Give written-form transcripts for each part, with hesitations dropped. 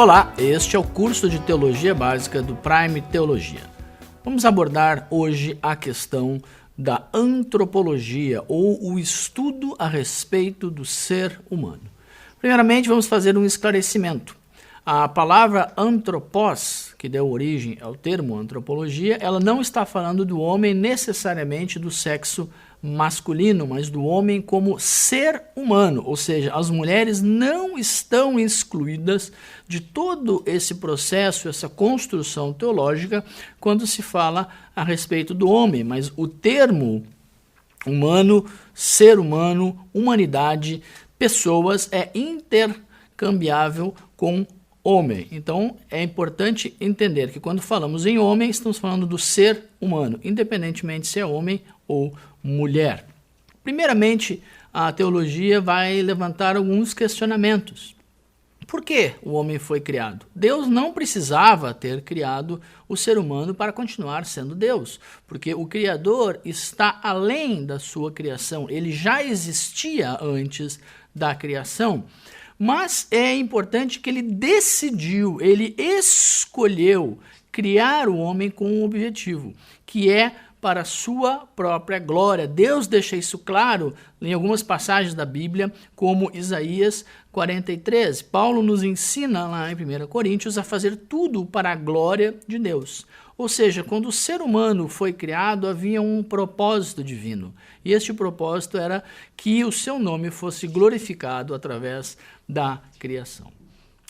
Olá, este é o curso de Teologia Básica do Prime Teologia. Vamos abordar hoje a questão da antropologia ou o estudo a respeito do ser humano. Primeiramente, vamos fazer um esclarecimento. A palavra antropos, que deu origem ao termo antropologia, ela não está falando do homem necessariamente do sexo masculino, mas do homem como ser humano, ou seja, as mulheres não estão excluídas de todo esse processo, essa construção teológica, quando se fala a respeito do homem, mas o termo humano, ser humano, humanidade, pessoas é intercambiável com homem. Então, é importante entender que quando falamos em homem, estamos falando do ser humano, independentemente se é homem ou mulher. Primeiramente, a teologia vai levantar alguns questionamentos. Por que o homem foi criado? Deus não precisava ter criado o ser humano para continuar sendo Deus, porque o Criador está além da sua criação, ele já existia antes da criação. Mas é importante que ele decidiu, ele escolheu criar o homem com um objetivo, que é para a sua própria glória. Deus deixa isso claro em algumas passagens da Bíblia, como Isaías 43. Paulo nos ensina lá em 1 Coríntios a fazer tudo para a glória de Deus. Ou seja, quando o ser humano foi criado, havia um propósito divino. E este propósito era que o seu nome fosse glorificado através da criação.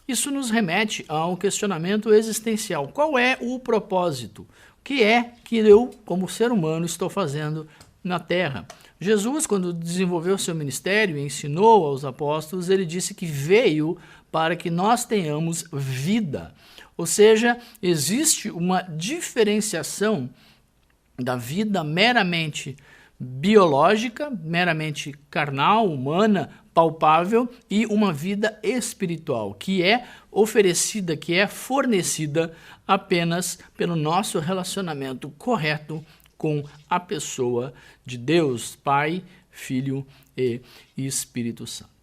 Isso nos remete ao questionamento existencial. Qual é o propósito? O que é que eu, como ser humano, estou fazendo na Terra? Jesus, quando desenvolveu seu ministério e ensinou aos apóstolos, ele disse que veio para que nós tenhamos vida. Ou seja, existe uma diferenciação da vida meramente biológica, meramente carnal, humana, palpável, e uma vida espiritual, que é oferecida, que é fornecida apenas pelo nosso relacionamento correto com a pessoa de Deus, Pai, Filho e Espírito Santo.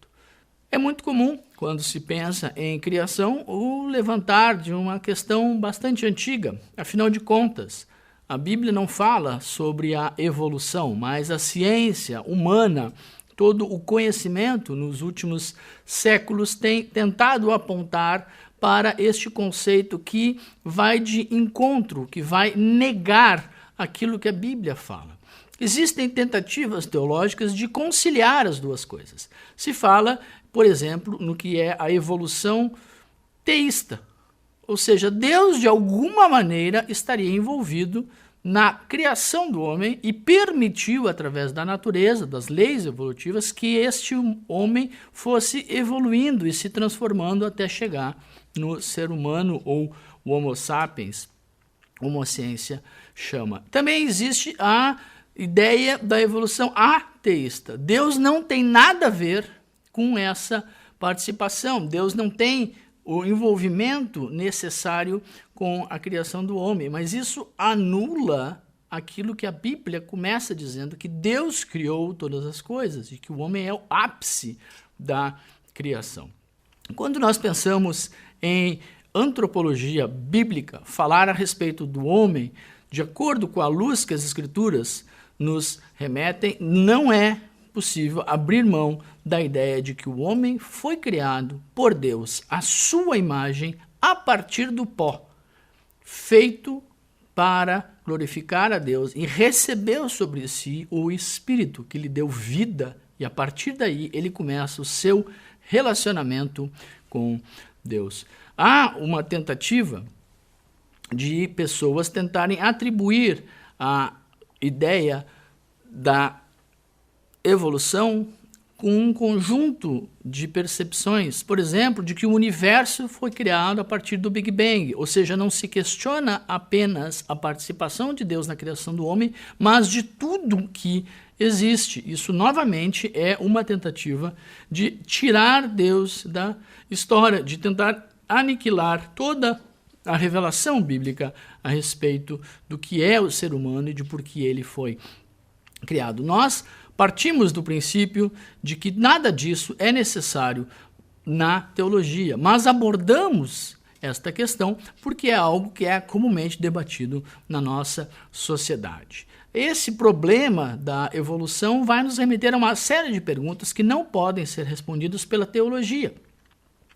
É muito comum, quando se pensa em criação, o levantar de uma questão bastante antiga. Afinal de contas, a Bíblia não fala sobre a evolução, mas a ciência humana, todo o conhecimento nos últimos séculos tem tentado apontar para este conceito que vai de encontro, que vai negar aquilo que a Bíblia fala. Existem tentativas teológicas de conciliar as duas coisas. Se fala, por exemplo, no que é a evolução teísta, ou seja, Deus de alguma maneira estaria envolvido na criação do homem e permitiu, através da natureza, das leis evolutivas, que este homem fosse evoluindo e se transformando até chegar no ser humano ou o Homo sapiens, como a ciência chama. Também existe a ideia da evolução ateísta. Deus não tem nada a ver com essa participação. Deus não tem o envolvimento necessário com a criação do homem, mas isso anula aquilo que a Bíblia começa dizendo, que Deus criou todas as coisas e que o homem é o ápice da criação. Quando nós pensamos em antropologia bíblica, falar a respeito do homem, de acordo com a luz que as Escrituras nos remetem, não é possível abrir mão da ideia de que o homem foi criado por Deus, à sua imagem, a partir do pó, feito para glorificar a Deus, e recebeu sobre si o Espírito, que lhe deu vida, e a partir daí ele começa o seu relacionamento com Deus. Há uma tentativa de pessoas tentarem atribuir a ideia da evolução com um conjunto de percepções, por exemplo, de que o universo foi criado a partir do Big Bang, ou seja, não se questiona apenas a participação de Deus na criação do homem, mas de tudo que existe. Isso, novamente, é uma tentativa de tirar Deus da história, de tentar aniquilar toda a revelação bíblica a respeito do que é o ser humano e de por que ele foi criado. Nós partimos do princípio de que nada disso é necessário na teologia, mas abordamos esta questão, porque é algo que é comumente debatido na nossa sociedade. Esse problema da evolução vai nos remeter a uma série de perguntas que não podem ser respondidas pela teologia.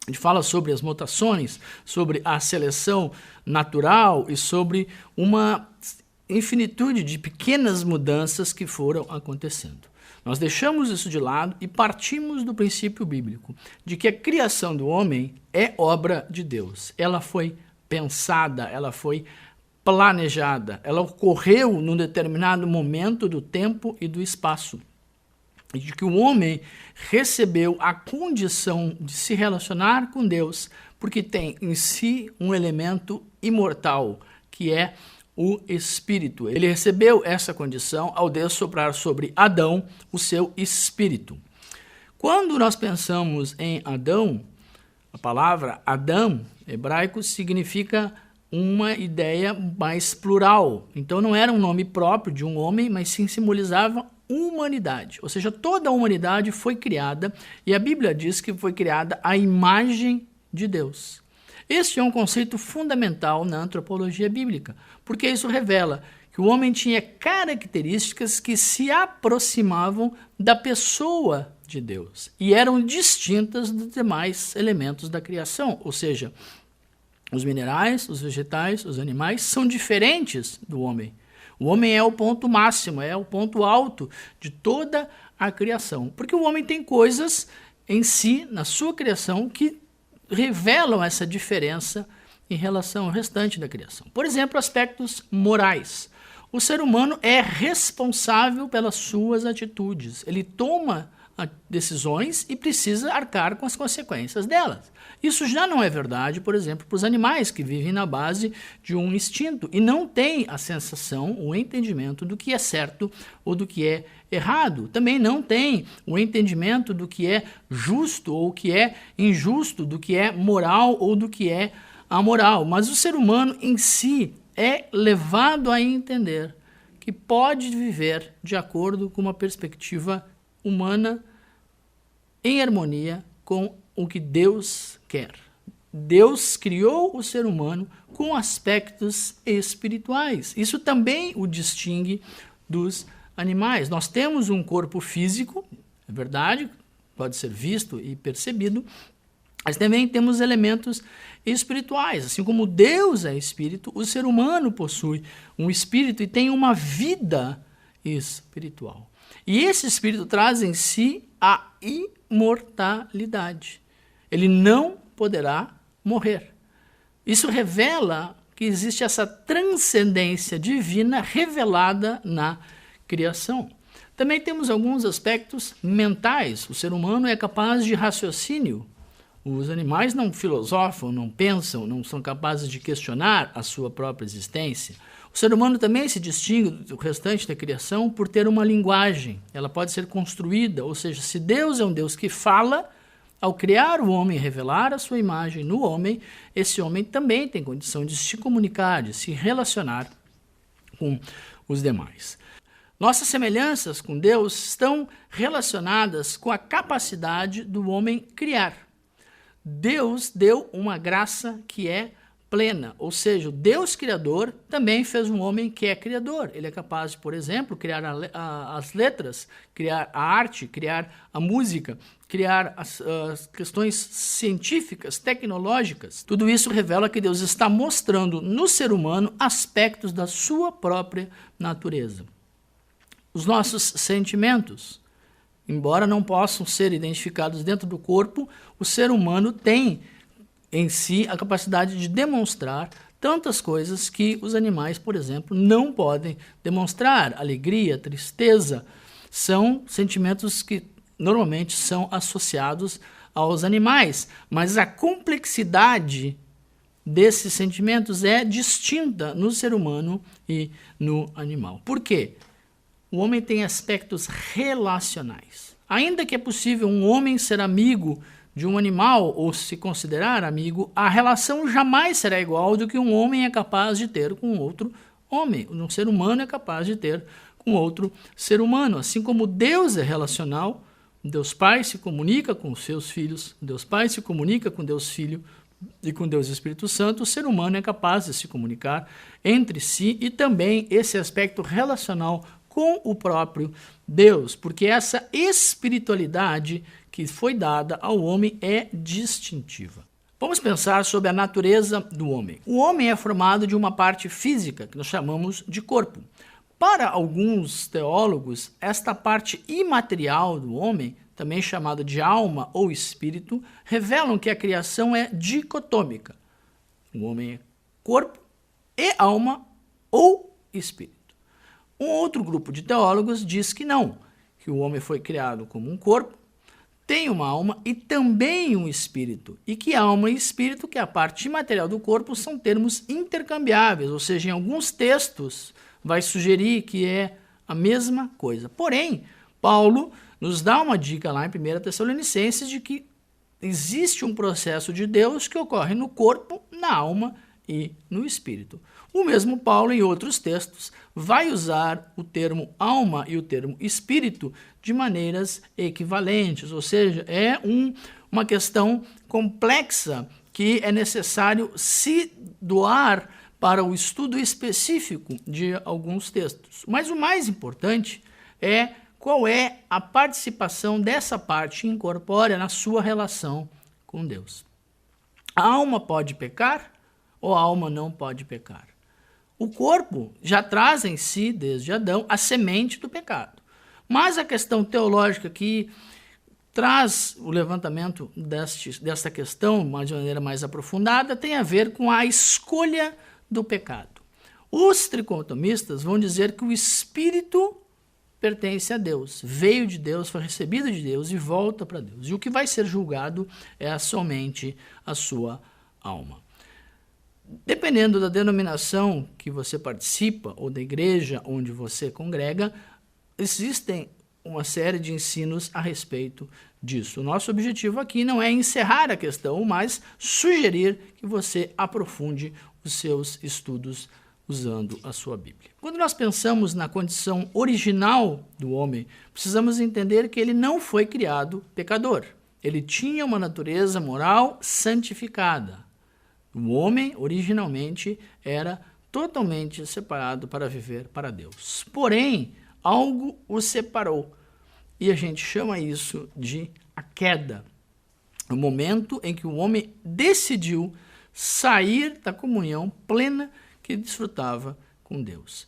A gente fala sobre as mutações, sobre a seleção natural e sobre uma infinitude de pequenas mudanças que foram acontecendo. Nós deixamos isso de lado e partimos do princípio bíblico, de que a criação do homem é obra de Deus. Ela foi pensada, ela foi planejada, ela ocorreu num determinado momento do tempo e do espaço. E de que o homem recebeu a condição de se relacionar com Deus, porque tem em si um elemento imortal, que é o Espírito. Ele recebeu essa condição ao Deus soprar sobre Adão o seu Espírito. Quando nós pensamos em Adão, a palavra Adão, hebraico, significa uma ideia mais plural. Então não era um nome próprio de um homem, mas sim simbolizava humanidade. Ou seja, toda a humanidade foi criada e a Bíblia diz que foi criada à imagem de Deus. Este é um conceito fundamental na antropologia bíblica, porque isso revela que o homem tinha características que se aproximavam da pessoa de Deus e eram distintas dos demais elementos da criação, ou seja, os minerais, os vegetais, os animais são diferentes do homem. O homem é o ponto máximo, é o ponto alto de toda a criação, porque o homem tem coisas em si, na sua criação, que revelam essa diferença em relação ao restante da criação. Por exemplo, aspectos morais. O ser humano é responsável pelas suas atitudes. Ele toma decisões e precisa arcar com as consequências delas. Isso já não é verdade, por exemplo, para os animais que vivem na base de um instinto e não têm a sensação, o entendimento do que é certo ou do que é errado. Também não têm o entendimento do que é justo ou o que é injusto, do que é moral ou do que é amoral. Mas o ser humano em si é levado a entender que pode viver de acordo com uma perspectiva humana em harmonia com o que Deus quer. Deus criou o ser humano com aspectos espirituais. Isso também o distingue dos animais. Nós temos um corpo físico, é verdade, pode ser visto e percebido, mas também temos elementos espirituais. Assim como Deus é espírito, o ser humano possui um espírito e tem uma vida espiritual. E esse espírito traz em si a imortalidade. Ele não poderá morrer. Isso revela que existe essa transcendência divina revelada na criação. Também temos alguns aspectos mentais. O ser humano é capaz de raciocínio. Os animais não filosofam, não pensam, não são capazes de questionar a sua própria existência. O ser humano também se distingue do restante da criação por ter uma linguagem. Ela pode ser construída, ou seja, se Deus é um Deus que fala, ao criar o homem e revelar a sua imagem no homem, esse homem também tem condição de se comunicar, de se relacionar com os demais. Nossas semelhanças com Deus estão relacionadas com a capacidade do homem criar. Deus deu uma graça que é plena, ou seja, o Deus criador também fez um homem que é criador. Ele é capaz de, por exemplo, criar as letras, criar a arte, criar a música, criar as questões científicas, tecnológicas. Tudo isso revela que Deus está mostrando no ser humano aspectos da sua própria natureza. Os nossos sentimentos, embora não possam ser identificados dentro do corpo, o ser humano tem em si a capacidade de demonstrar tantas coisas que os animais, por exemplo, não podem demonstrar. Alegria, tristeza, são sentimentos que normalmente são associados aos animais, mas a complexidade desses sentimentos é distinta no ser humano e no animal. Por quê? O homem tem aspectos relacionais. Ainda que é possível um homem ser amigo de um animal ou se considerar amigo, a relação jamais será igual do que um homem é capaz de ter com outro homem. Um ser humano é capaz de ter com outro ser humano. Assim como Deus é relacional, Deus Pai se comunica com os seus filhos, Deus Pai se comunica com Deus Filho, e com Deus e Espírito Santo, o ser humano é capaz de se comunicar entre si e também esse aspecto relacional com o próprio Deus, porque essa espiritualidade que foi dada ao homem é distintiva. Vamos pensar sobre a natureza do homem. O homem é formado de uma parte física, que nós chamamos de corpo. Para alguns teólogos, esta parte imaterial do homem, também chamada de alma ou espírito, revelam que a criação é dicotômica. O homem é corpo e alma ou espírito. Um outro grupo de teólogos diz que não, que o homem foi criado como um corpo, tem uma alma e também um espírito, e que alma e espírito, que é a parte imaterial do corpo, são termos intercambiáveis, ou seja, em alguns textos vai sugerir que é a mesma coisa. Porém, Paulo nos dá uma dica lá em 1 Tessalonicenses de que existe um processo de Deus que ocorre no corpo, na alma e no espírito. O mesmo Paulo, em outros textos, vai usar o termo alma e o termo espírito de maneiras equivalentes, ou seja, é uma questão complexa que é necessário se doar para o estudo específico de alguns textos. Mas o mais importante é qual é a participação dessa parte incorpórea na sua relação com Deus. A alma pode pecar ou a alma não pode pecar? O corpo já traz em si, desde Adão, a semente do pecado. Mas a questão teológica que traz o levantamento desta questão de maneira mais aprofundada tem a ver com a escolha do pecado. Os tricotomistas vão dizer que o espírito pertence a Deus, veio de Deus, foi recebido de Deus e volta para Deus. E o que vai ser julgado é somente a sua alma. Dependendo da denominação que você participa ou da igreja onde você congrega, existem uma série de ensinos a respeito disso. O nosso objetivo aqui não é encerrar a questão, mas sugerir que você aprofunde os seus estudos usando a sua Bíblia. Quando nós pensamos na condição original do homem, precisamos entender que ele não foi criado pecador. Ele tinha uma natureza moral santificada. O homem, originalmente, era totalmente separado para viver para Deus. Porém, algo o separou. E a gente chama isso de a queda. O momento em que o homem decidiu sair da comunhão plena que desfrutava com Deus.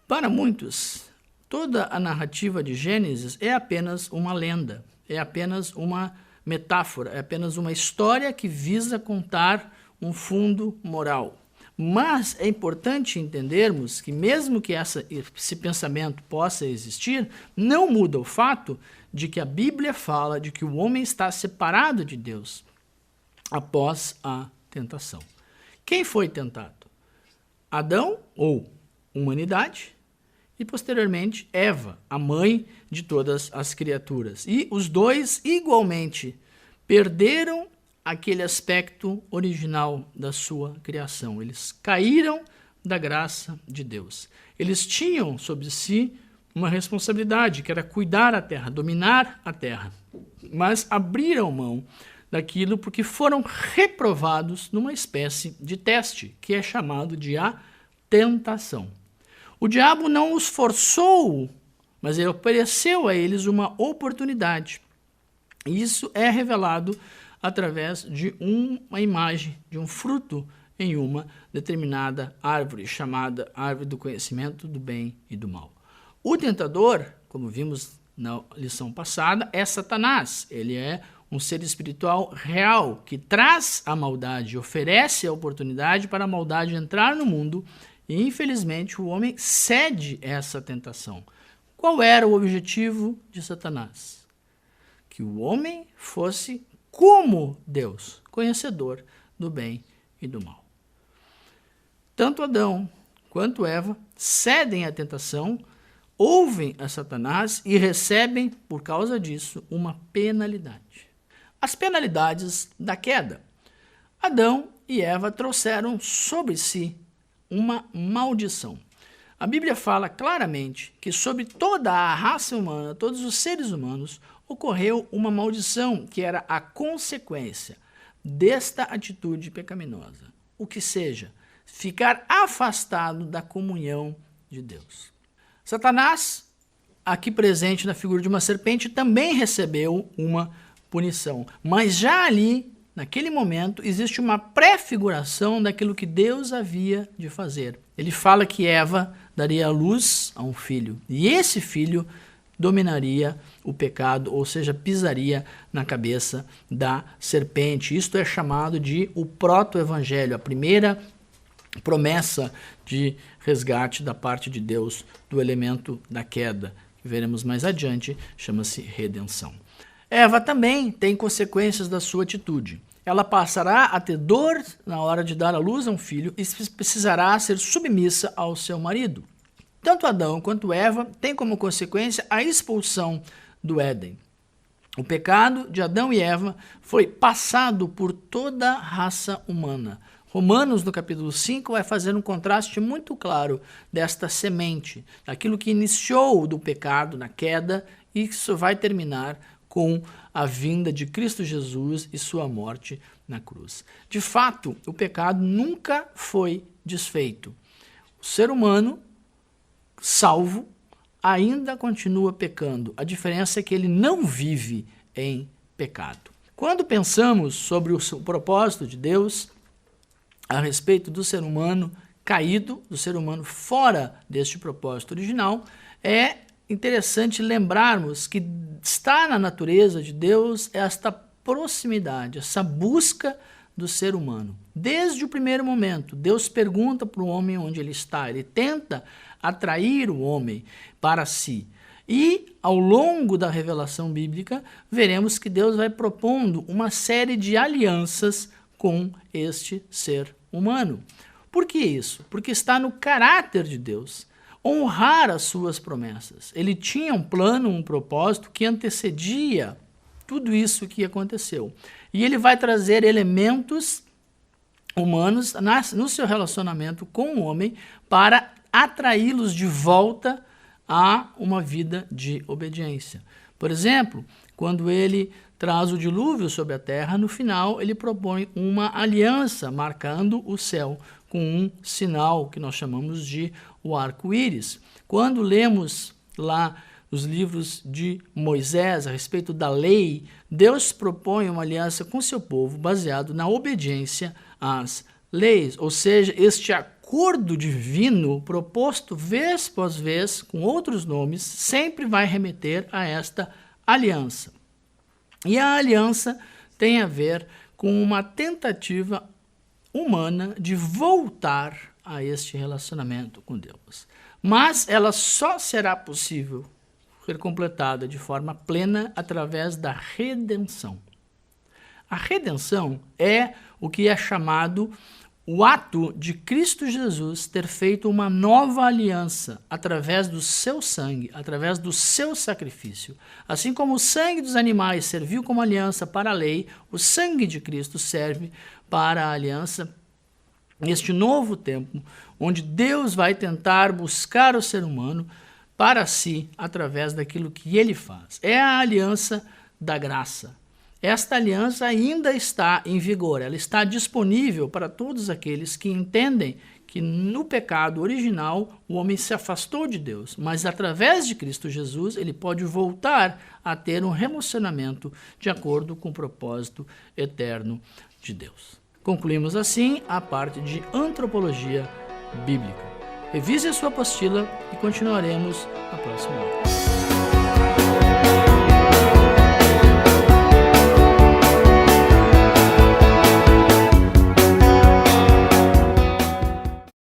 Para muitos, toda a narrativa de Gênesis é apenas uma lenda, é apenas uma metáfora, é apenas uma história que visa contar um fundo moral. Mas é importante entendermos que mesmo que esse pensamento possa existir, não muda o fato de que a Bíblia fala de que o homem está separado de Deus após a tentação. Quem foi tentado? Adão, ou humanidade, e posteriormente Eva, a mãe de todas as criaturas. E os dois igualmente perderam aquele aspecto original da sua criação. Eles caíram da graça de Deus. Eles tinham sobre si uma responsabilidade, que era cuidar da terra, dominar a terra. Mas abriram mão daquilo porque foram reprovados numa espécie de teste, que é chamado de a tentação. O diabo não os forçou, mas ele ofereceu a eles uma oportunidade. Isso é revelado através de uma imagem, de um fruto em uma determinada árvore, chamada árvore do conhecimento do bem e do mal. O tentador, como vimos na lição passada, é Satanás. Ele é um ser espiritual real, que traz a maldade, oferece a oportunidade para a maldade entrar no mundo e, infelizmente, o homem cede essa tentação. Qual era o objetivo de Satanás? Que o homem fosse como Deus, conhecedor do bem e do mal. Tanto Adão quanto Eva cedem à tentação, ouvem a Satanás e recebem, por causa disso, uma penalidade. As penalidades da queda. Adão e Eva trouxeram sobre si uma maldição. A Bíblia fala claramente que sobre toda a raça humana, todos os seres humanos, ocorreu uma maldição que era a consequência desta atitude pecaminosa, o que seja, ficar afastado da comunhão de Deus. Satanás, aqui presente na figura de uma serpente, também recebeu uma punição, mas já ali, naquele momento, existe uma prefiguração daquilo que Deus havia de fazer. Ele fala que Eva daria à luz a um filho, e esse filho dominaria o pecado, ou seja, pisaria na cabeça da serpente. Isto é chamado de o proto-evangelho, a primeira promessa de resgate da parte de Deus do elemento da queda, que veremos mais adiante, chama-se redenção. Eva também tem consequências da sua atitude. Ela passará a ter dor na hora de dar à luz a um filho e precisará ser submissa ao seu marido. Tanto Adão quanto Eva têm como consequência a expulsão do Éden. O pecado de Adão e Eva foi passado por toda a raça humana. Romanos, no capítulo 5, vai fazer um contraste muito claro desta semente, daquilo que iniciou do pecado na queda, e isso vai terminar com a vinda de Cristo Jesus e sua morte na cruz. De fato, o pecado nunca foi desfeito. O ser humano, salvo, ainda continua pecando. A diferença é que ele não vive em pecado. Quando pensamos sobre o propósito de Deus a respeito do ser humano caído, do ser humano fora deste propósito original, é interessante lembrarmos que está na natureza de Deus esta proximidade, essa busca do ser humano. Desde o primeiro momento, Deus pergunta para o homem onde ele está, ele tenta atrair o homem para si. E, ao longo da revelação bíblica, veremos que Deus vai propondo uma série de alianças com este ser humano. Por que isso? Porque está no caráter de Deus honrar as suas promessas. Ele tinha um plano, um propósito que antecedia tudo isso que aconteceu. E ele vai trazer elementos humanos no seu relacionamento com o homem para atraí-los de volta a uma vida de obediência. Por exemplo, quando ele traz o dilúvio sobre a terra, no final ele propõe uma aliança marcando o céu com um sinal que nós chamamos de o arco-íris. Quando lemos lá os livros de Moisés a respeito da lei, Deus propõe uma aliança com seu povo baseado na obediência às leis, ou seja, este acordo divino proposto vez após vez com outros nomes sempre vai remeter a esta aliança. E a aliança tem a ver com uma tentativa humana de voltar a este relacionamento com Deus. Mas ela só será possível ser completada de forma plena através da redenção. A redenção é o que é chamado o ato de Cristo Jesus ter feito uma nova aliança através do seu sangue, através do seu sacrifício. Assim como o sangue dos animais serviu como aliança para a lei, o sangue de Cristo serve para a aliança neste novo tempo, onde Deus vai tentar buscar o ser humano para si através daquilo que ele faz. É a aliança da graça. Esta aliança ainda está em vigor, ela está disponível para todos aqueles que entendem que no pecado original o homem se afastou de Deus, mas através de Cristo Jesus ele pode voltar a ter um relacionamento de acordo com o propósito eterno de Deus. Concluímos assim a parte de antropologia bíblica. Revise a sua apostila e continuaremos na próxima aula.